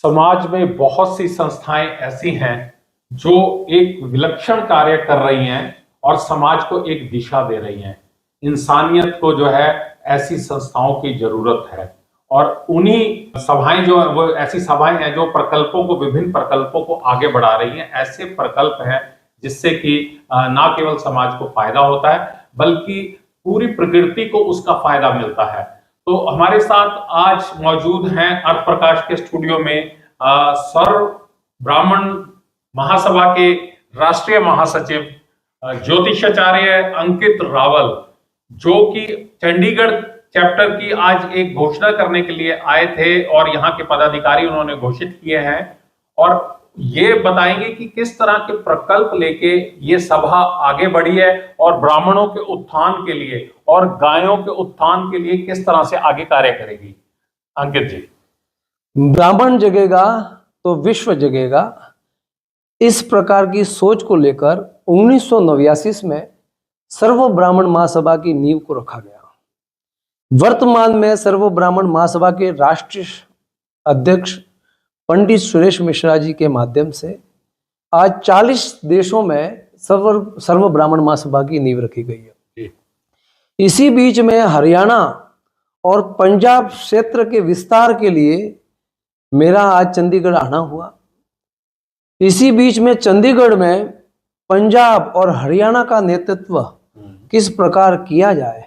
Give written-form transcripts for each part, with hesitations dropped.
समाज में बहुत सी संस्थाएं ऐसी हैं जो एक विलक्षण कार्य कर रही हैं और समाज को एक दिशा दे रही हैं। इंसानियत को जो है ऐसी संस्थाओं की जरूरत है और उन्हीं सभाएं जो है वो ऐसी सभाएं हैं जो विभिन्न प्रकल्पों को आगे बढ़ा रही हैं। ऐसे प्रकल्प हैं जिससे कि ना केवल समाज को फायदा होता है बल्कि पूरी प्रकृति को उसका फायदा मिलता है। तो हमारे साथ आज मौजूद हैं अर्थ प्रकाश के स्टूडियो में सर्व ब्राह्मण महासभा के राष्ट्रीय महासचिव ज्योतिषाचार्य अंकित रावल, जो कि चंडीगढ़ चैप्टर की आज एक घोषणा करने के लिए आए थे और यहाँ के पदाधिकारी उन्होंने घोषित किए हैं और ये बताएंगे कि किस तरह के प्रकल्प लेके ये सभा आगे बढ़ी है और ब्राह्मणों के उत्थान के लिए और गायों के उत्थान के लिए किस तरह से आगे कार्य करेगी। अंकित जी। ब्राह्मण जगेगा तो विश्व जगेगा, इस प्रकार की सोच को लेकर 1989 में सर्व ब्राह्मण महासभा की नींव को रखा गया। वर्तमान में सर्व ब्राह्मण महासभा के राष्ट्रीय अध्यक्ष पंडित सुरेश मिश्रा जी के माध्यम से आज 40 देशों में सर्व ब्राह्मण महासभा की नींव रखी गई है। इसी बीच में हरियाणा और पंजाब क्षेत्र के विस्तार के लिए मेरा आज चंडीगढ़ आना हुआ। इसी बीच में चंडीगढ़ में पंजाब और हरियाणा का नेतृत्व किस प्रकार किया जाए,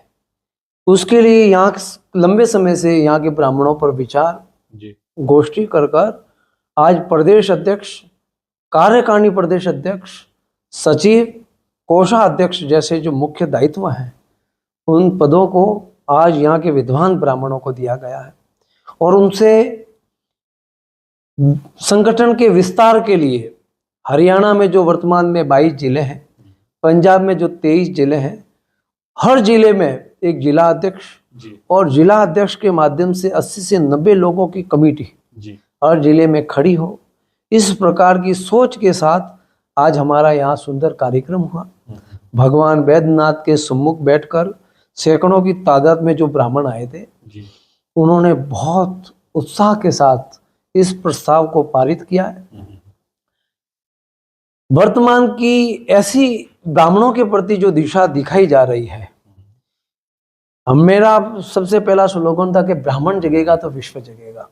उसके लिए यहाँ लंबे समय से यहाँ के ब्राह्मणों पर विचार गोष्ठी कर आज प्रदेश अध्यक्ष, कार्यकारिणी प्रदेश अध्यक्ष, सचिव, कोषाध्यक्ष जैसे जो मुख्य दायित्व हैं उन पदों को आज यहाँ के विद्वान ब्राह्मणों को दिया गया है और उनसे संगठन के विस्तार के लिए हरियाणा में जो वर्तमान में 22 जिले हैं, पंजाब में जो 23 जिले हैं, हर जिले में एक जिला अध्यक्ष और जिला अध्यक्ष के माध्यम से 80 से 90 लोगों की कमेटी हर जिले में खड़ी हो, इस प्रकार की सोच के साथ आज हमारा यहाँ सुंदर कार्यक्रम हुआ। भगवान वैद्यनाथ के सम्मुख बैठकर सैकड़ों की तादाद में जो ब्राह्मण आए थे उन्होंने बहुत उत्साह के साथ इस प्रस्ताव को पारित किया है। वर्तमान की ऐसी ब्राह्मणों के प्रति जो दिशा दिखाई जा रही है, मेरा सबसे पहला स्लोगन था कि ब्राह्मण जगेगा तो विश्व जगेगा।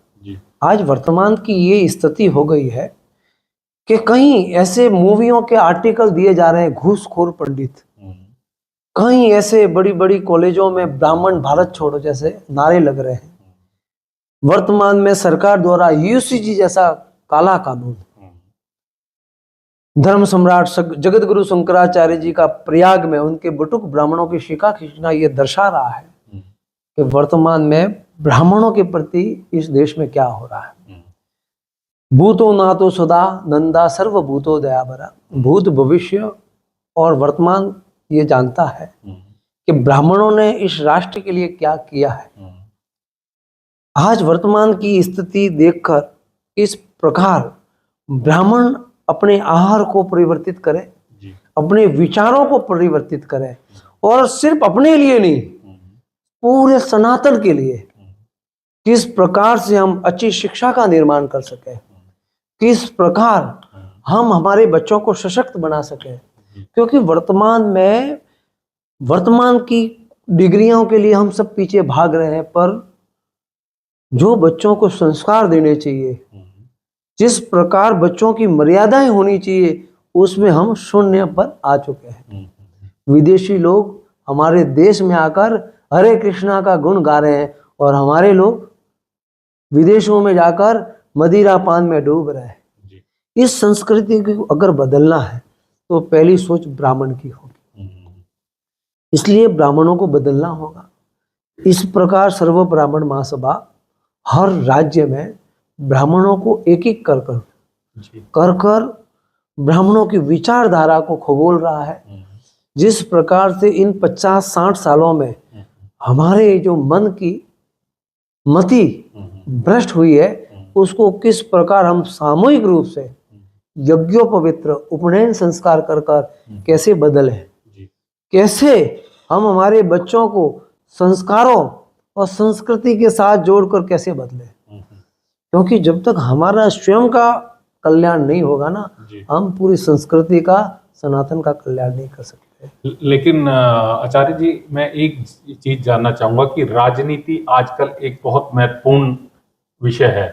आज वर्तमान की ये स्थिति हो गई है कि कहीं ऐसे मूवियों के आर्टिकल दिए जा रहे हैं घूसखोर पंडित, कहीं ऐसे बड़ी बड़ी कॉलेजों में ब्राह्मण भारत छोड़ो जैसे नारे लग रहे हैं। वर्तमान में सरकार द्वारा यूसीजी जैसा काला कानून, धर्म सम्राट जगत गुरु शंकराचार्य जी का प्रयाग में उनके बटुक ब्राह्मणों की शिका खींचना ये दर्शा रहा है कि वर्तमान में ब्राह्मणों के प्रति इस देश में क्या हो रहा है। भूतो नातो सदा नंदा सर्वभूतो दयाभरा, भूत भविष्य और वर्तमान ये जानता है कि ब्राह्मणों ने इस राष्ट्र के लिए क्या किया है। आज वर्तमान की स्थिति देखकर इस प्रकार ब्राह्मण अपने आहार को परिवर्तित करे, अपने विचारों को परिवर्तित करे और सिर्फ अपने लिए नहीं, पूरे सनातन के लिए किस प्रकार से हम अच्छी शिक्षा का निर्माण कर सके, किस प्रकार हम हमारे बच्चों को सशक्त बना सके। क्योंकि वर्तमान की डिग्रियों के लिए हम सब पीछे भाग रहे हैं, पर जो बच्चों को संस्कार देने चाहिए, जिस प्रकार बच्चों की मर्यादाएं होनी चाहिए, उसमें हम शून्य पर आ चुके हैं। विदेशी लोग हमारे देश में आकर हरे कृष्णा का गुण गा रहे हैं और हमारे लोग विदेशों में जाकर मदिरा पान में डूब रहे हैं। इस संस्कृति को अगर बदलना है तो पहली सोच ब्राह्मण की होगी, इसलिए ब्राह्मणों को बदलना होगा। इस प्रकार सर्व ब्राह्मण महासभा हर राज्य में ब्राह्मणों को एक एक कर ब्राह्मणों की विचारधारा को खगोल रहा है। जिस प्रकार से इन 50-60 सालों में हमारे जो मन की मति भ्रष्ट हुई है, उसको किस प्रकार हम सामूहिक रूप से यज्ञोपवित्र उपनयन संस्कार कर कैसे बदले, कैसे हम हमारे बच्चों को संस्कारों और संस्कृति के साथ जोड़कर कैसे बदले। क्योंकि जब तक हमारा स्वयं का कल्याण नहीं होगा ना, जी। हम पूरी संस्कृति का, सनातन का कल्याण नहीं कर सकते। लेकिन आचार्य जी, मैं एक चीज जानना चाहूंगा कि राजनीति आजकल एक बहुत महत्वपूर्ण विषय है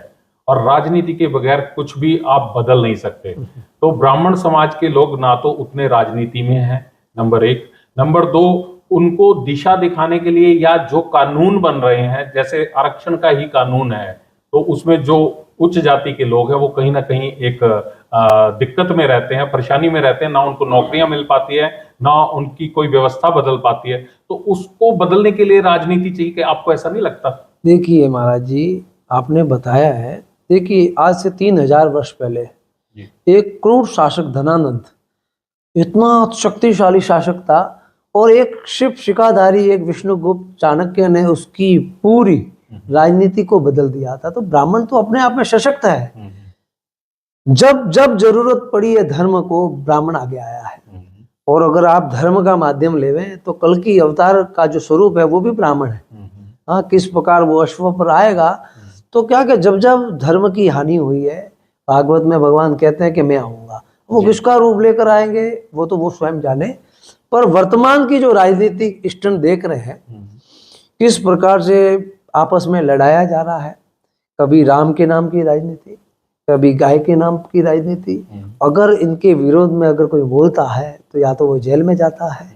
और राजनीति के बगैर कुछ भी आप बदल नहीं सकते। तो ब्राह्मण समाज के लोग ना तो उतने राजनीति में हैं, नंबर एक। नंबर दो, उनको दिशा दिखाने के लिए या जो कानून बन रहे हैं, जैसे आरक्षण का ही कानून है, तो उसमें जो उच्च जाति के लोग हैं वो कहीं ना कहीं एक दिक्कत में रहते हैं, परेशानी में रहते हैं, ना उनको नौकरियां मिल पाती है, ना उनकी कोई व्यवस्था बदल पाती है। तो उसको बदलने के लिए राजनीति चाहिए, कि आपको ऐसा नहीं लगता? देखिए महाराज जी, आपने बताया है, देखिए आज से 3000 वर्ष पहले जी। एक क्रूर शासक धनानंद इतना शक्तिशाली शासक था, और एक शिव शिखाधारी एक विष्णुगुप्त चाणक्य ने उसकी पूरी राजनीति को बदल दिया था। तो ब्राह्मण तो अपने आप में सशक्त है। जब जब जरूरत पड़ी है धर्म को, ब्राह्मण आगे आया है। और अगर आप धर्म का माध्यम लेवें तो कल की अवतार का जो स्वरूप है वो भी ब्राह्मण है। हाँ, किस प्रकार वो अश्व पर आएगा, तो क्या कि जब जब धर्म की हानि हुई है, भागवत में भगवान कहते हैं कि मैं आऊंगा। वो किसका रूप लेकर आएंगे वो तो वो स्वयं जाने। पर वर्तमान की जो राजनीतिक स्टैंड देख रहे हैं, किस प्रकार से आपस में लड़ाया जा रहा है, कभी राम के नाम की राजनीति, कभी गाय के नाम की राजनीति। अगर इनके विरोध में अगर कोई बोलता है तो या तो वो जेल में जाता है,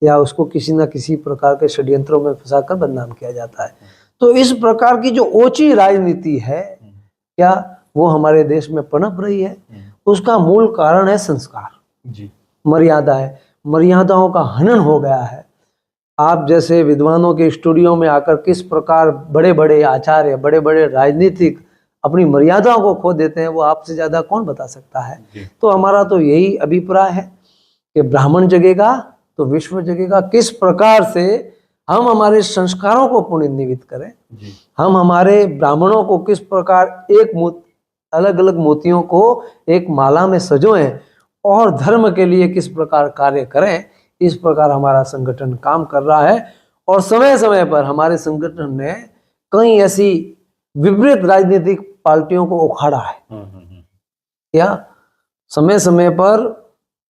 या उसको किसी न किसी प्रकार के षड्यंत्रों में फंसाकर बदनाम किया जाता है। तो इस प्रकार की जो ओछी राजनीति है, क्या वो हमारे देश में पनप रही है? उसका मूल कारण है संस्कार जी। मर्यादा है, मर्यादाओं का हनन हो गया है। आप जैसे विद्वानों के स्टूडियो में आकर किस प्रकार बड़े बड़े आचार्य, बड़े बड़े राजनीतिक अपनी मर्यादाओं को खो देते हैं, वो आपसे ज्यादा कौन बता सकता है। तो हमारा तो यही अभिप्राय है कि ब्राह्मण जगेगा तो विश्व जगेगा। किस प्रकार से हम हमारे संस्कारों को पुनर्जीवित करें, हम हमारे ब्राह्मणों को किस प्रकार एक अलग अलग मोतियों को एक माला में सजोएं और धर्म के लिए किस प्रकार कार्य करें, इस प्रकार हमारा संगठन काम कर रहा है। और समय समय पर हमारे संगठन ने कई ऐसी विपरीत राजनीतिक पार्टियों को उखाड़ा है, या समय समय पर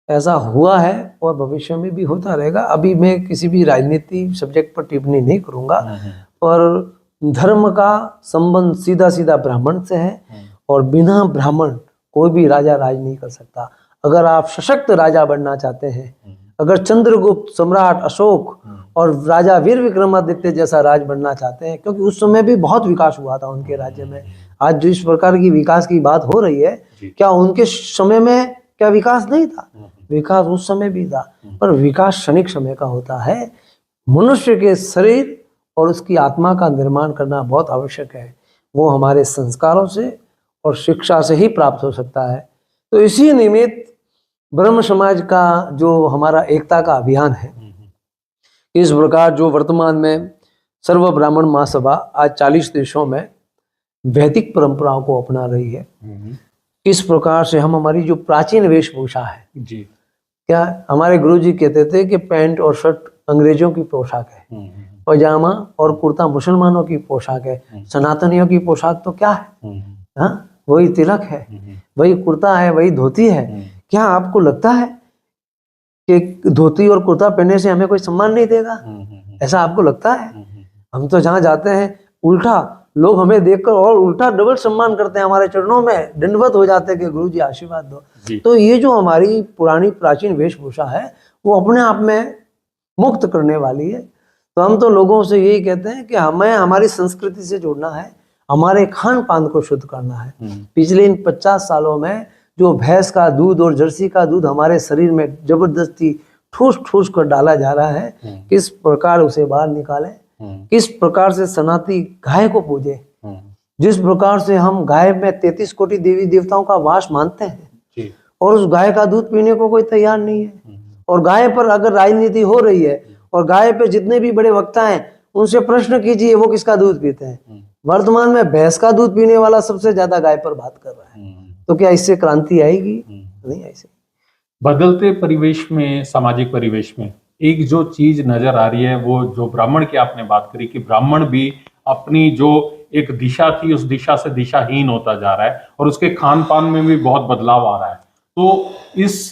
ऐसा हुआ है और भविष्य में भी होता रहेगा। अभी मैं किसी भी राजनीति सब्जेक्ट पर टिप्पणी नहीं करूंगा, पर धर्म का संबंध सीधा सीधा ब्राह्मण से है, और बिना ब्राह्मण कोई भी राजा राज नहीं कर सकता। अगर आप सशक्त राजा बनना चाहते हैं, अगर चंद्रगुप्त, सम्राट अशोक और राजा वीर विक्रमादित्य जैसा राज बनना चाहते हैं, क्योंकि उस समय भी बहुत विकास हुआ था उनके राज्य में। आज जो इस प्रकार की विकास की बात हो रही है, क्या उनके समय में क्या विकास नहीं था? विकास उस समय भी था, पर विकास क्षणिक समय का होता है। मनुष्य के शरीर और उसकी आत्मा का निर्माण करना बहुत आवश्यक है। वो हमारे संस्कारों से और शिक्षा से ही प्राप्त हो सकता है। तो इसी निमित्त ब्रह्म समाज का जो हमारा एकता का अभियान है, इस प्रकार जो वर्तमान में सर्व ब्राह्मण महासभा आज 40 देशों में वैदिक परंपराओं को अपना रही है। इस प्रकार से हम हमारी जो प्राचीन वेशभूषा है जी, क्या हमारे गुरुजी कहते थे कि पैंट और शर्ट अंग्रेजों की पोशाक है, पजामा और कुर्ता मुसलमानों की पोशाक है, सनातनियों की पोशाक तो क्या है? हाँ, वही तिलक है, वही कुर्ता है, वही धोती है। क्या आपको लगता है कि धोती और कुर्ता पहनने से हमें कोई सम्मान नहीं देगा? ऐसा आपको लगता है? हम तो जहाँ जाते हैं उल्टा लोग हमें देखकर और उल्टा डबल सम्मान करते हैं, हमारे चरणों में दंडवत हो जाते हैं कि गुरुजी आशीर्वाद दो। तो ये जो हमारी पुरानी प्राचीन वेशभूषा है वो अपने आप में मुक्त करने वाली है। तो हम तो लोगों से यही कहते हैं कि हमें हमारी संस्कृति से जुड़ना है, हमारे खान पान को शुद्ध करना है। पिछले इन 50 सालों में जो भैंस का दूध और जर्सी का दूध हमारे शरीर में जबरदस्ती ठूस ठूस कर डाला जा रहा है, किस प्रकार उसे बाहर निकालें, किस प्रकार से सनातनी गाय को पूजे, जिस प्रकार से हम गाय में 33 कोटि देवी देवताओं का वास मानते हैं, और उस गाय का दूध पीने को कोई तैयार नहीं है। और गाय पर अगर राजनीति हो रही है और गाय पे जितने भी बड़े वक्ता हैं उनसे प्रश्न कीजिए वो किसका दूध पीते हैं। वर्तमान में भैंस का दूध पीने वाला सबसे ज्यादा गाय पर बात कर रहा है। तो क्या इससे क्रांति आएगी? नहीं आएगी। बदलते परिवेश में, सामाजिक परिवेश में एक जो चीज नजर आ रही है, वो जो ब्राह्मण की आपने बात करी कि ब्राह्मण भी अपनी जो एक दिशा थी उस दिशा से दिशाहीन होता जा रहा है और उसके खान पान में भी बहुत बदलाव आ रहा है। तो इस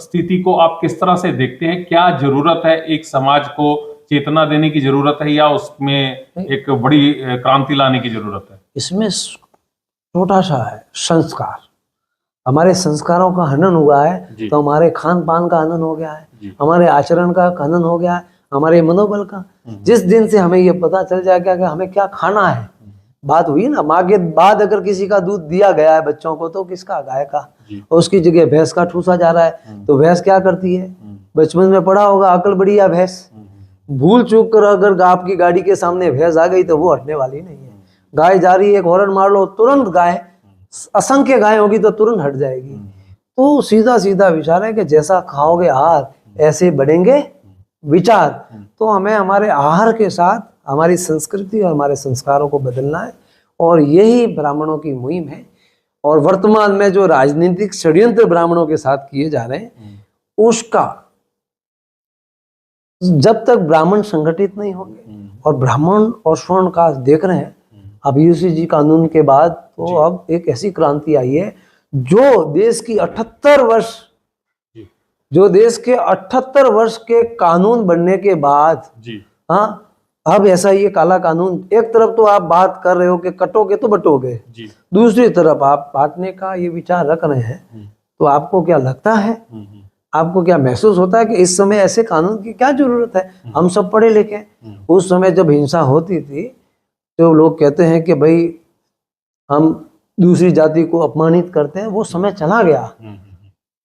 स्थिति को आप किस तरह से देखते हैं? क्या जरूरत है, एक समाज को चेतना देने की जरूरत है या उसमें एक बड़ी क्रांति लाने की जरूरत है? इसमें छोटा सा है संस्कार। हमारे संस्कारों का हनन हुआ है तो हमारे खान पान का हनन हो गया है, हमारे आचरण का हनन हो गया है, हमारे मनोबल का। जिस दिन से हमें ये पता चल जाएगा कि हमें क्या खाना है, बात हुई ना, माँ के बाद अगर किसी का दूध दिया गया है बच्चों को तो किसका? गाय का। और उसकी जगह भैंस का ठूसा जा रहा है तो भैंस क्या करती है? बचपन में पढ़ा होगा अकल बड़ी या भैंस। भूल चूक कर अगर आपकी गाड़ी के सामने भैंस आ गई तो वो हटने वाली नहीं है। गाय जा रही है, एक हॉर्न मार लो तुरंत गाय, असंख्य गाय होगी तो तुरंत हट जाएगी। तो सीधा सीधा विचार है कि जैसा खाओगे आहार ऐसे बढ़ेंगे विचार। तो हमें हमारे आहार के साथ हमारी संस्कृति और हमारे संस्कारों को बदलना है और यही ब्राह्मणों की मुहिम है। और वर्तमान में जो राजनीतिक षड्यंत्र ब्राह्मणों के साथ किए जा रहे हैं उसका जब तक ब्राह्मण संगठित नहीं होंगे और ब्राह्मण और स्वर्ण का देख रहे हैं अब यूसीजी कानून के बाद तो अब एक ऐसी क्रांति आई है जो देश की 78 वर्ष जो देश के 78 वर्ष के कानून बनने के बाद हाँ अब ऐसा ये काला कानून, एक तरफ तो आप बात कर रहे हो कि कटोगे तो बटोगे, दूसरी तरफ आप बांटने का ये विचार रख रहे हैं। तो आपको क्या लगता है, आपको क्या महसूस होता है कि इस समय ऐसे कानून की क्या जरूरत है? हम सब पढ़े लिखे, उस समय जब हिंसा होती थी तो लोग कहते हैं कि भाई हम दूसरी जाति को अपमानित करते हैं, वो समय चला गया।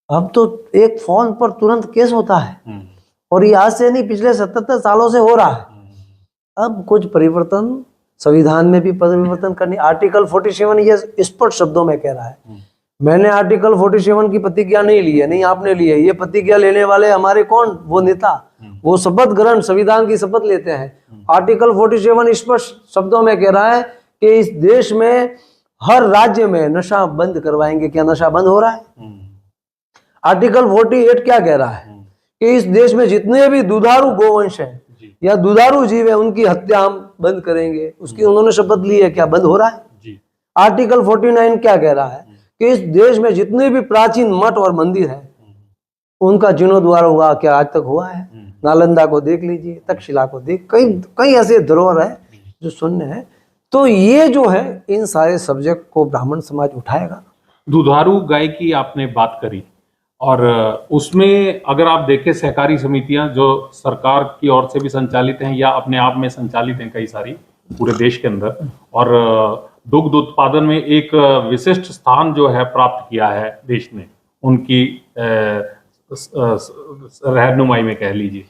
अब तो एक फोन पर तुरंत केस होता है और ये आज से नहीं पिछले 77 सालों से हो रहा है। अब कुछ परिवर्तन संविधान में भी परिवर्तन करनी। आर्टिकल 47 ये स्पष्ट शब्दों में कह रहा है, मैंने आर्टिकल 47 की प्रतिज्ञा नहीं ली है, नहीं आपने ली है, ये प्रतिज्ञा लेने वाले हमारे कौन? वो नेता, वो शपथ ग्रहण संविधान की शपथ लेते हैं। आर्टिकल 47 स्पष्ट शब्दों में कह रहा है कि इस देश में हर राज्य में नशा बंद करवाएंगे। क्या नशा बंद हो रहा है? आर्टिकल 48 क्या कह रहा है कि इस देश में जितने भी दुधारू गोवंश है या दुधारू जीव है उनकी हत्या हम बंद करेंगे। उसकी उन्होंने शपथ ली है, क्या बंद हो रहा है? आर्टिकल 49 क्या कह रहा है कि इस देश में जितने भी प्राचीन मठ और मंदिर है उनका जीर्णोद्धार हुआ, क्या आज तक हुआ है? नालंदा को देख लीजिए, तक्षशिला को देख, कई ऐसे धरोहर है जो शून्य है। तो ये जो है इन सारे सब्जेक्ट को ब्राह्मण समाज उठाएगा। दुधारू गाय की आपने बात करी और उसमें अगर आप देखें सहकारी समितियां जो सरकार की ओर से भी संचालित हैं या अपने आप में संचालित हैं कई सारी पूरे देश के अंदर, और दुग्ध उत्पादन में एक विशिष्ट स्थान जो है प्राप्त किया है देश ने उनकी रहनुमाई में कह लीजिए।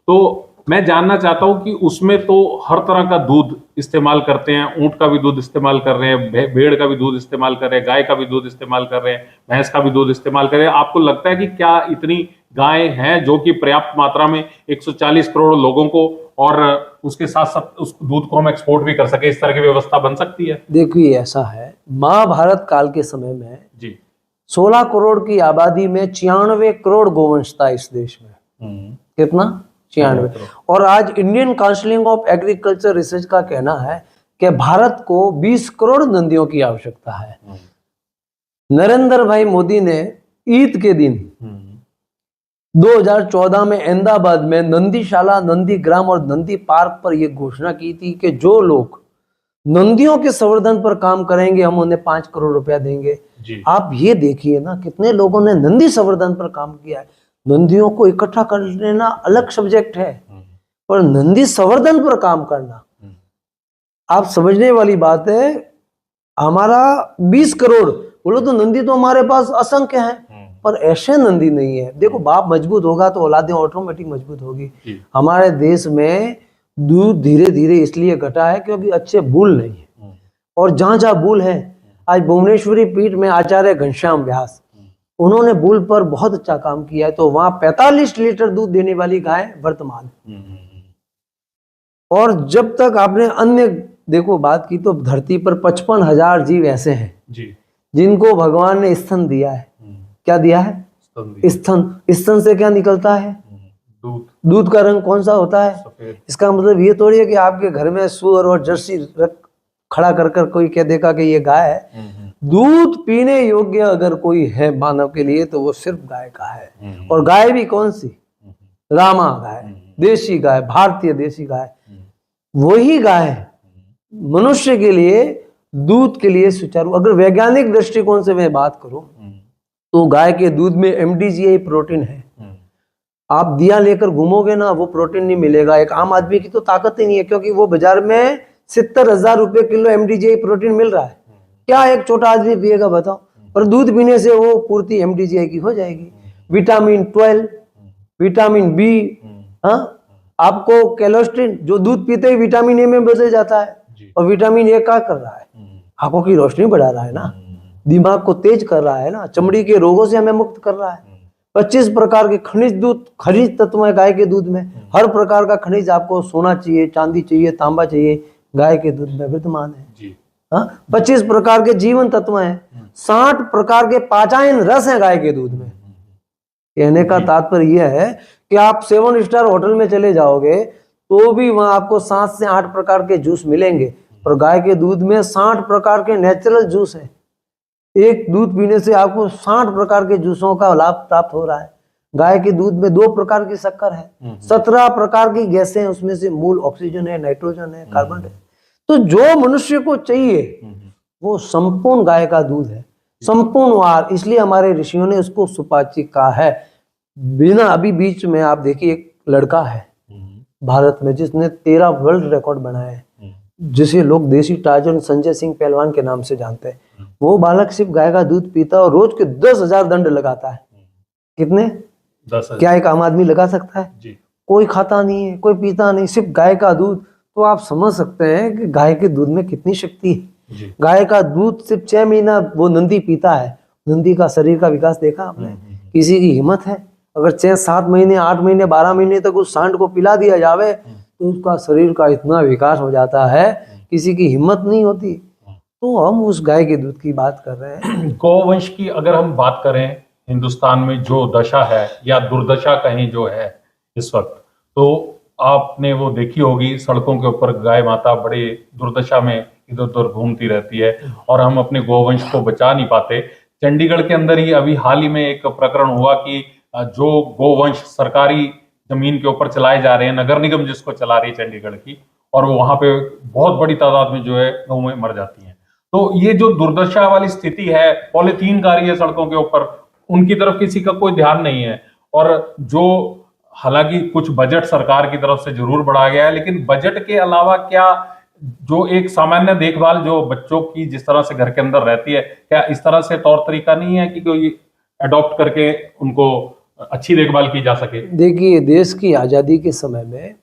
तो मैं जानना चाहता हूं कि उसमें तो हर तरह का दूध इस्तेमाल करते हैं, ऊंट का भी दूध इस्तेमाल कर रहे हैं, भेड़ का भी दूध इस्तेमाल कर रहे हैं, गाय का भी दूध इस्तेमाल कर रहे हैं, भैंस का भी दूध इस्तेमाल कर रहे हैं। आपको लगता है कि क्या इतनी गाय हैं जो कि पर्याप्त मात्रा में 140 करोड़ लोगों को और उसके साथ साथ उस दूध को हम एक्सपोर्ट भी कर सके, इस तरह की व्यवस्था बन सकती है? देखिए ऐसा है, महाभारत काल के समय में जी 16 करोड़ की आबादी में 96 करोड़ गोवंश था इस देश में। कितना? 96। और आज Indian council of agriculture research का कहना है कि भारत को 20 करोड़ नंदियों की आवश्यकता है। नरेंद्र भाई मोदी ने ईद के दिन 2014 में अहमदाबाद में नंदीशाला, नंदीग्राम और नंदी पार्क पर यह घोषणा की थी कि जो लोग नंदियों के संवर्धन पर काम करेंगे हम उन्हें 5 करोड़ रुपया देंगे। आप ये देखिए ना, कितने लोगों ने नंदी संवर्धन पर काम किया है। नंदियों को इकट्ठा कर लेना अलग सब्जेक्ट है, पर नंदी संवर्धन पर काम करना, आप समझने वाली बात है। हमारा 20 करोड़ बोलो तो नंदी तो हमारे पास असंख्य है, पर ऐसे नंदी नहीं है। देखो, बाप मजबूत होगा तो औलादें ऑटोमेटिक मजबूत होगी। हमारे देश में दूध धीरे धीरे इसलिए घटा है क्योंकि अच्छे बुल नहीं है, और जहां जहां बुल है, आज भुवनेश्वरी पीठ में आचार्य घनश्याम व्यास, उन्होंने बुल पर बहुत अच्छा काम किया है, तो वहां 45 लीटर दूध देने वाली गाय वर्तमान। और जब तक आपने अन्य देखो बात की तो धरती पर 55,000 जीव ऐसे हैं जिनको भगवान ने स्तन दिया है। क्या दिया है? स्तन। स्तन से क्या निकलता है? दूध का रंग कौन सा होता है? इसका मतलब ये थोड़ी है कि आपके घर में सुअर और जर्सी खड़ा कर कर कोई कह देगा कि ये गाय है। दूध पीने योग्य अगर कोई है मानव के लिए तो वो सिर्फ गाय का है। और गाय भी कौन सी? रामा गाय, देसी गाय, भारतीय देसी गाय, वही गाय मनुष्य के लिए दूध के लिए सुचारू। अगर वैज्ञानिक दृष्टिकोण से मैं बात करूं तो गाय के दूध में MDGI प्रोटीन है। आप दिया लेकर घूमोगे ना, वो प्रोटीन नहीं मिलेगा। एक आम आदमी की तो ताकत ही नहीं है, क्योंकि वो बाजार में 70,000 रुपए किलो MDGI प्रोटीन मिल रहा है। क्या एक छोटा आदमी पिएगा बताओ? पर दूध पीने से वो पूर्ति MDGI की हो जाएगी। विटामिन 12, विटामिन B, हाँ, आपको कोलेस्ट्रॉल, जो दूध पीते ही विटामिन A में बदल जाता है। और विटामिन A क्या कर रहा है? आंखों की रोशनी बढ़ा रहा है ना, दिमाग को तेज कर रहा है ना, चमड़ी के रोगों से हमें मुक्त कर रहा है। 25 प्रकार के खनिज तत्व है गाय के दूध में। हर प्रकार का खनिज आपको, सोना चाहिए, चांदी चाहिए, तांबा चाहिए, गाय के दूध में विद्यमान है। हाँ, 25 प्रकार के जीवन तत्व हैं, 60 प्रकार के पाचन रस हैं गाय के दूध में। कहने का तात्पर्य यह है कि आप 7 स्टार होटल में चले जाओगे तो भी वहां आपको 7 से 8 प्रकार के जूस मिलेंगे, पर गाय के दूध में 60 प्रकार के नेचुरल जूस है। एक दूध पीने से आपको 60 प्रकार के जूसों का लाभ प्राप्त हो रहा है। गाय के दूध में 2 प्रकार की शक्कर है, 17 प्रकार की गैसें हैं, उसमें से मूल ऑक्सीजन है, नाइट्रोजन है, कार्बन है। तो जो मनुष्य को चाहिए वो संपूर्ण गाय का दूध है, संपूर्ण आहार। इसलिए हमारे ऋषियों ने उसको सुपाच्य कहा है। बिना, अभी बीच में आप देखिए एक लड़का है भारत में जिसने 13 वर्ल्ड रिकॉर्ड बनाए हैं, जिसे लोग देसी टार्जन संजय सिंह पहलवान के नाम से जानते हैं। वो बालक सिर्फ गाय का दूध पीता है और रोज के 10,000 दंड लगाता है। कितने? 10,000। क्या एक आम आदमी लगा सकता है? जी। कोई खाता नहीं है, कोई पीता नहीं, सिर्फ गाय का दूध। तो आप समझ सकते हैं कि गाय के दूध में कितनी शक्ति है। जी। गाय का दूध सिर्फ 6 महीना वो नंदी पीता है। नंदी का शरीर का विकास देखा आपने? किसी की हिम्मत है? अगर 6-7 महीने, 8 महीने, 12 महीने तक उस सांड को पिला दिया जावे तो उसका शरीर का इतना विकास हो जाता है, किसी की हिम्मत नहीं होती। तो हम उस गाय के दूध की बात कर रहे हैं। गौवंश की अगर हम बात करें, हिंदुस्तान में जो दशा है या दुर्दशा कहीं जो है इस वक्त, तो आपने वो देखी होगी, सड़कों के ऊपर गाय माता बड़े दुर्दशा में इधर उधर घूमती रहती है और हम अपने गौवंश को बचा नहीं पाते। चंडीगढ़ के अंदर ही अभी हाल ही में एक प्रकरण हुआ कि जो गौवंश सरकारी जमीन के ऊपर चलाए जा रहे हैं, नगर निगम जिसको चला रही है चंडीगढ़ की, और वो वहां पे बहुत बड़ी तादाद में जो है गौएं मर जाती हैं। तो ये जो दुर्दशा वाली स्थिति है, पॉलीथीन आ रही है सड़कों के ऊपर, उनकी तरफ किसी का कोई ध्यान नहीं है। और जो, हालांकि कुछ बजट सरकार की तरफ से जरूर बढ़ाया गया है, लेकिन बजट के अलावा क्या जो एक सामान्य देखभाल जो बच्चों की जिस तरह से घर के अंदर रहती है, क्या इस तरह से तौर तरीका नहीं है कि कोई अडॉप्ट करके उनको अच्छी देखभाल की जा सके? देखिए, देश की आजादी के समय में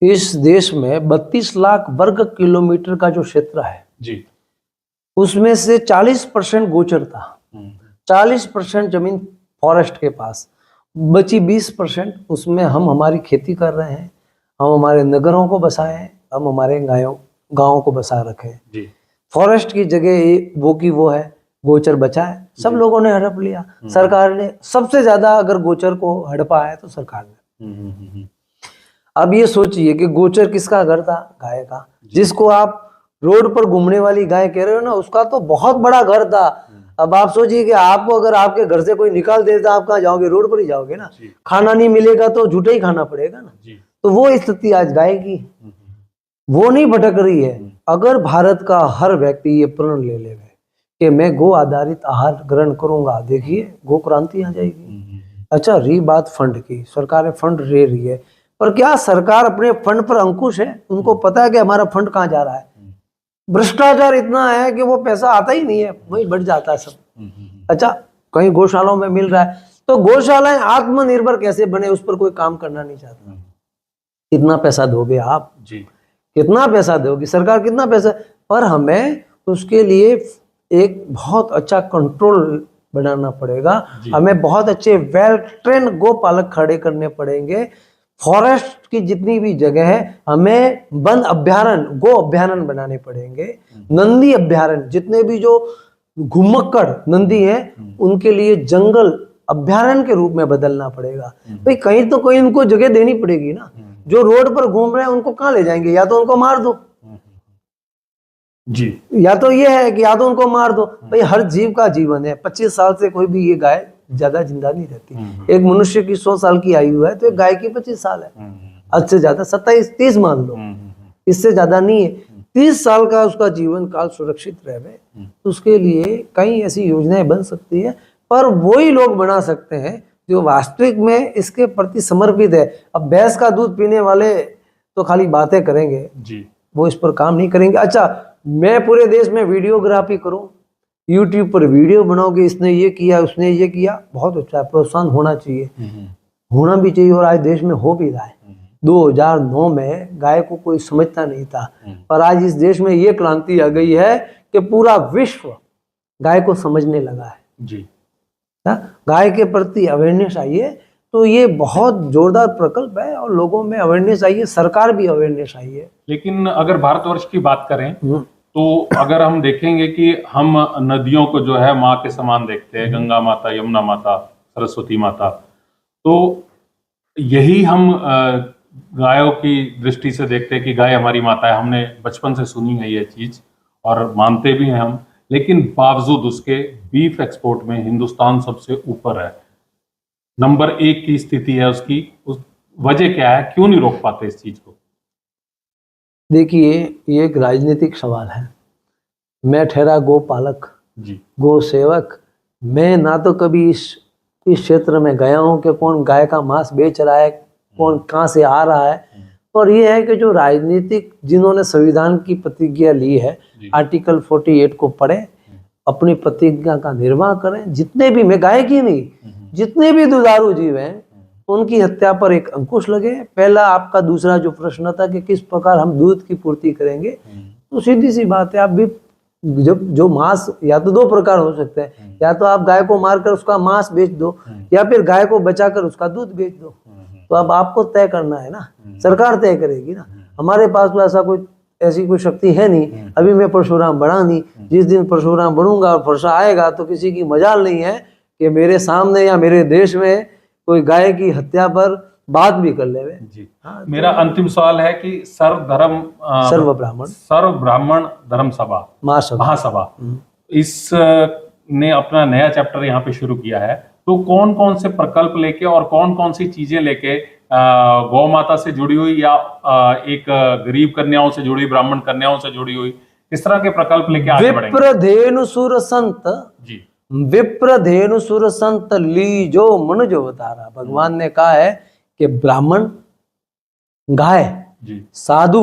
इस देश में 32 लाख वर्ग किलोमीटर का जो क्षेत्र है जी, उसमें से 40% गोचर था। 40% जमीन फॉरेस्ट के पास बची, 20% उसमें हम हमारी खेती कर रहे हैं, हम हमारे नगरों को बसाए हैं, हम हमारे गाँव को बसा रखे हैं। जी। फॉरेस्ट की जगह वो की वो है, गोचर बचा है, सब लोगों ने हड़प लिया। सरकार ने सबसे ज्यादा अगर गोचर को हड़पा है तो सरकार ने। अब ये सोचिए कि गोचर किसका घर था? गाय का। जिसको आप रोड पर घूमने वाली गाय कह रहे हो ना, उसका तो बहुत बड़ा घर था। अब आप सोचिए कि आपको अगर आपके घर से कोई निकाल देता, आप कहाँ जाओगे? रोड पर ही जाओगे ना। खाना नहीं मिलेगा तो झूठे ही खाना पड़ेगा ना। तो वो स्थिति आज गाय की, वो नहीं भटक रही है। अगर भारत का हर व्यक्ति ये प्रण ले लेगा कि मैं गो आधारित आहार ग्रहण करूंगा, देखिए गो क्रांति आ जाएगी। अच्छा, रही बात फंड की, सरकारें फंड ले रही है, पर क्या सरकार अपने फंड पर अंकुश है? उनको पता है कि हमारा फंड कहाँ जा रहा है? भ्रष्टाचार इतना है कि वो पैसा आता ही नहीं है, वही बढ़ जाता है सब। अच्छा, कहीं गौशालाओं में मिल रहा है, तो गौशालाएं आत्मनिर्भर कैसे बने, उस पर कोई काम करना नहीं चाहता। कितना पैसा दोगे आप? जी। कितना पैसा दोगे सरकार? कितना पैसा? पर हमें उसके लिए एक बहुत अच्छा कंट्रोल बनाना पड़ेगा। हमें बहुत अच्छे वेल ट्रेन गोपालक खड़े करने पड़ेंगे। फॉरेस्ट की जितनी भी जगह है, हमें वन अभ्यारण्य, गो अभ्यारण्य बनाने पड़ेंगे। नंदी अभ्यारण्य, जितने भी जो घुमक्कड़ नंदी हैं उनके लिए जंगल अभ्यारण्य के रूप में बदलना पड़ेगा। भाई कहीं तो कोई इनको जगह देनी पड़ेगी ना। जो रोड पर घूम रहे हैं उनको कहाँ ले जाएंगे? या तो उनको मार दो, जी। या तो ये है कि या तो उनको मार दो, भाई हर जीव का जीवन है, 25 साल से कोई भी ये गाय ज्यादा जिंदा नहीं रहती। एक मनुष्य की 100 साल की आयु है तो एक गाय की 25 साल है, हद से ज्यादा 27-30 मान लो, इससे ज्यादा नहीं है। 30 साल का उसका जीवन काल सुरक्षित रहे, तो उसके लिए कई ऐसी योजनाएं बन सकती है, पर वही लोग बना सकते हैं जो वास्तविक में इसके प्रति समर्पित है। अब भैंस का दूध पीने वाले तो खाली बातें करेंगे जी। वो इस पर काम नहीं करेंगे। अच्छा, मैं पूरे देश में वीडियोग्राफी करूं, यूट्यूब पर वीडियो बनाओगे, इसने ये किया उसने ये किया, बहुत अच्छा है, प्रोत्साहन होना चाहिए, होना भी चाहिए, और आज देश में हो भी रहा है। 2009 में गाय को कोई समझता नहीं था, पर आज इस देश में ये क्रांति आ गई है कि पूरा विश्व गाय को समझने लगा है जी। गाय के प्रति अवेयरनेस आई है, तो ये बहुत जोरदार प्रकल्प है और लोगों में अवेयरनेस आई है, सरकार भी अवेयरनेस आई है। लेकिन अगर भारतवर्ष की बात करें तो अगर हम देखेंगे कि हम नदियों को जो है माँ के समान देखते हैं, गंगा माता, यमुना माता, सरस्वती माता, तो यही हम गायों की दृष्टि से देखते हैं कि गाय हमारी माता है। हमने बचपन से सुनी है ये चीज और मानते भी हैं हम, लेकिन बावजूद उसके बीफ एक्सपोर्ट में हिंदुस्तान सबसे ऊपर है, नंबर 1 की स्थिति है उसकी। उस वजह क्या है, क्यों नहीं रोक पाते इस चीज को? देखिए, ये एक राजनीतिक सवाल है। मैं ठहरा गो पालक, जी, गो सेवक, मैं ना तो कभी इस क्षेत्र में गया हूं कि कौन गाय का मांस बेच रहा है, कौन कहाँ से आ रहा है, और ये है कि जो राजनीतिक जिन्होंने संविधान की प्रतिज्ञा ली है, आर्टिकल 48 को पढ़े, अपनी प्रतिज्ञा का निर्वाह करें। जितने भी, मैं गाय की नहीं, जितने भी दुधारू जीव हैं उनकी हत्या पर एक अंकुश लगे। पहला आपका दूसरा जो प्रश्न था कि किस प्रकार हम दूध की पूर्ति करेंगे, तो सीधी सी बात है, आप भी जब जो मांस, या तो 2 प्रकार हो सकते हैं, या तो आप गाय को मारकर उसका मांस बेच दो, या फिर गाय को बचाकर उसका दूध बेच दो। तो अब आपको तय करना है ना, सरकार तय करेगी ना। हमारे पास तो ऐसा कोई ऐसी कोई शक्ति है नहीं। अभी मैं परशुराम बना नहीं, जिस दिन परशुराम बनूंगा और फरसा आएगा तो किसी की मजाल नहीं है कि मेरे सामने या मेरे देश में कोई गाय की हत्या पर बात भी कर ले। जी। हाँ, मेरा अंतिम सवाल है कि सर्व ब्राह्मण धर्म सभा, महासभा, इस ने अपना नया चैप्टर यहाँ पे शुरू किया है, तो कौन कौन से प्रकल्प लेके और कौन कौन सी चीजें लेके, गौ माता से जुड़ी हुई या एक गरीब कन्याओं से जुड़ी, ब्राह्मण कन्याओं से जुड़ी हुई, इस तरह के प्रकल्प लेके आगे बढ़ेंगे? विप्रधेनु सुर संत जी, विप्रधेनु सुर संत लीजो मनुज अवतारा। भगवान ने कहा है कि ब्राह्मण, गाय, साधु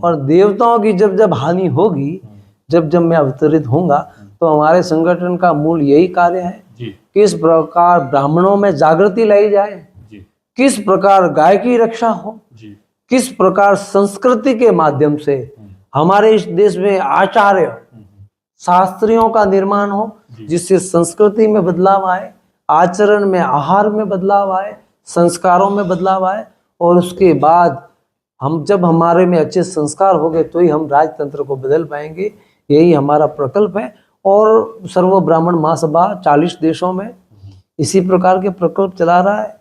और देवताओं की जब जब हानि होगी, जब जब मैं अवतरित होऊंगा, तो हमारे संगठन का मूल यही कार्य है, किस प्रकार ब्राह्मणों में जागृति लाई जाए, किस प्रकार गाय की रक्षा हो, किस प्रकार संस्कृति के माध्यम से हमारे इस देश में आचार्य शास्त्रियों का निर्माण हो, जिससे संस्कृति में बदलाव आए, आचरण में, आहार में बदलाव आए, संस्कारों में बदलाव आए, और उसके बाद हम जब हमारे में अच्छे संस्कार हो गए तो ही हम राजतंत्र को बदल पाएंगे। यही हमारा प्रकल्प है। और सर्व ब्राह्मण महासभा 40 देशों में इसी प्रकार के प्रकल्प चला रहा है।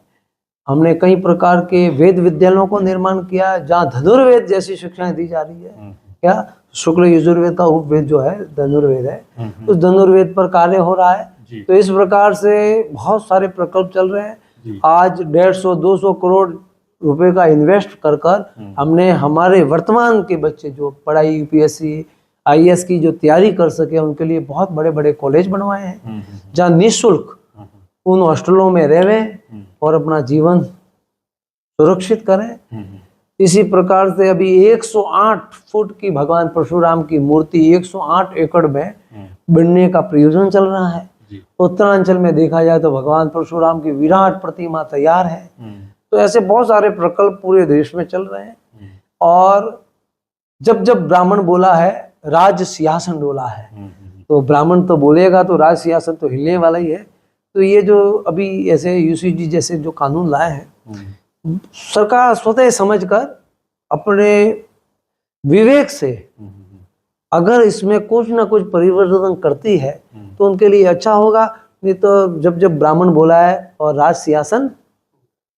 हमने कई प्रकार के वेद विद्यालयों को निर्माण किया, जहाँ धनुर्वेद जैसी शिक्षाएं दी जा रही है। क्या शुक्ल यजुर्वेद का उपवेद जो है धनुर्वेद है, उस धनुर्वेद पर कार्य हो रहा है। तो इस प्रकार से बहुत सारे प्रकल्प चल रहे हैं। आज 150-200 करोड़ रुपए का इन्वेस्ट कर हमने हमारे वर्तमान के बच्चे जो पढ़ाई यूपीएससी आईएएस की जो तैयारी कर सके, उनके लिए बहुत बड़े बड़े कॉलेज बनवाए हैं, जहाँ निःशुल्क उन हॉस्टलों में रहें और अपना जीवन सुरक्षित करें। इसी प्रकार से अभी 108 फुट की भगवान परशुराम की मूर्ति 108 एकड़ में बनने का प्रयोजन चल रहा है। उत्तरांचल में देखा जाए तो भगवान परशुराम की विराट प्रतिमा तैयार है। तो ऐसे बहुत सारे प्रकल्प पूरे देश में चल रहे हैं। और जब जब ब्राह्मण बोला है, राज सिंहासन डोला है, तो ब्राह्मण तो बोलेगा तो राज सिंहासन तो हिलने वाला ही है। तो ये जो अभी ऐसे यूसीजी जैसे जो कानून लाए हैं, सरकार स्वतः समझकर अपने विवेक से अगर इसमें कुछ ना कुछ परिवर्तन करती है तो उनके लिए अच्छा होगा। नहीं तो जब जब ब्राह्मण बोला है और राज सिंहासन,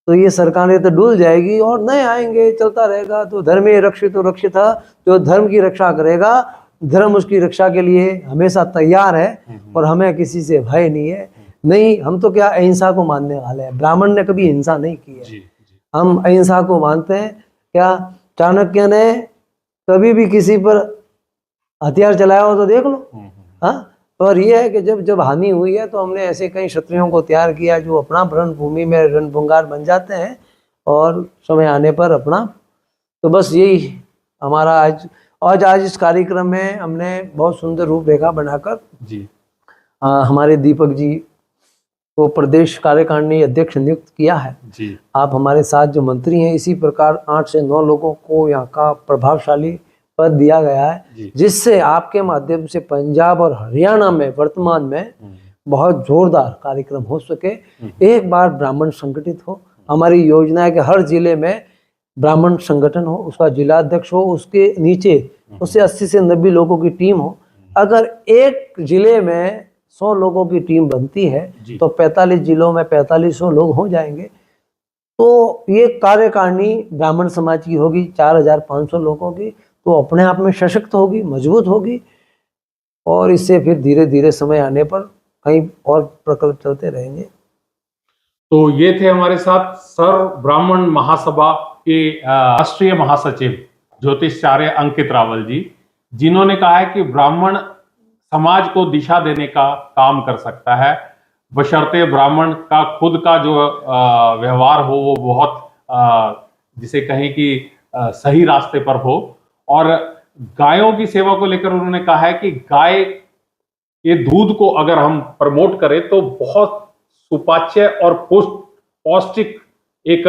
तो ये सरकारें तो डूल जाएगी और नए आएंगे, चलता रहेगा। तो धर्मे रक्षितो रक्षितः, जो धर्म की रक्षा करेगा धर्म उसकी रक्षा के लिए हमेशा तैयार है और हमें किसी से भय नहीं है। नहीं, हम तो क्या अहिंसा को मानने वाले हैं। ब्राह्मण ने कभी हिंसा नहीं की है। जी, हम अहिंसा को मानते हैं। क्या चाणक्य ने कभी भी किसी पर हथियार चलाया हो तो देख लो। हाँ, और ये है कि जब जब हानि हुई है तो हमने ऐसे कई क्षत्रियों को तैयार किया जो अपना रणभूमि में रणभंगार बन जाते हैं और समय आने पर अपना। तो बस यही हमारा आज इस कार्यक्रम में हमने बहुत सुंदर रूपरेखा बनाकर जी, हमारे दीपक जी को प्रदेश कार्यकारिणी अध्यक्ष नियुक्त किया है। जी, आप हमारे साथ जो मंत्री हैं, इसी प्रकार 8 से 9 लोगों को यहाँ का प्रभावशाली पद दिया गया है, जिससे आपके माध्यम से पंजाब और हरियाणा में वर्तमान में बहुत जोरदार कार्यक्रम हो सके। एक बार ब्राह्मण संगठित हो। हमारी योजना है कि हर जिले में ब्राह्मण संगठन हो, उसका जिला अध्यक्ष हो, उसके नीचे उससे 80 से 90 लोगों की टीम हो। अगर एक जिले में 100 लोगों की टीम बनती है तो 45 जिलों में 4500 लोग हो जाएंगे। तो ये कार्यकारिणी ब्राह्मण समाज की होगी 4500 लोगों की, तो अपने आप में सशक्त होगी, मजबूत होगी और इससे फिर धीरे धीरे समय आने पर कहीं और प्रकल्प चलते रहेंगे। तो ये थे हमारे साथ सर्व ब्राह्मण महासभा के राष्ट्रीय महासचिव ज्योतिषाचार्य अंकित रावल जी, जिन्होंने कहा है कि ब्राह्मण समाज को दिशा देने का काम कर सकता है, बशर्ते ब्राह्मण का खुद का जो व्यवहार हो वो बहुत जिसे कहें कि सही रास्ते पर हो। और गायों की सेवा को लेकर उन्होंने कहा है कि गाय के दूध को अगर हम प्रमोट करें तो बहुत सुपाच्य और पौष्टिक एक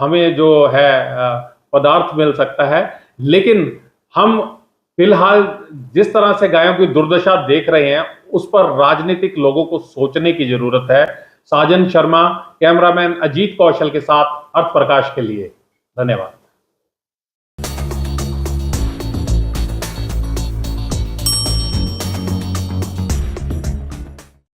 हमें जो है पदार्थ मिल सकता है। लेकिन हम फिलहाल जिस तरह से गायों की दुर्दशा देख रहे हैं उस पर राजनीतिक लोगों को सोचने की जरूरत है। साजन शर्मा, कैमरामैन अजीत कौशल के साथ अर्थ प्रकाश के लिए धन्यवाद।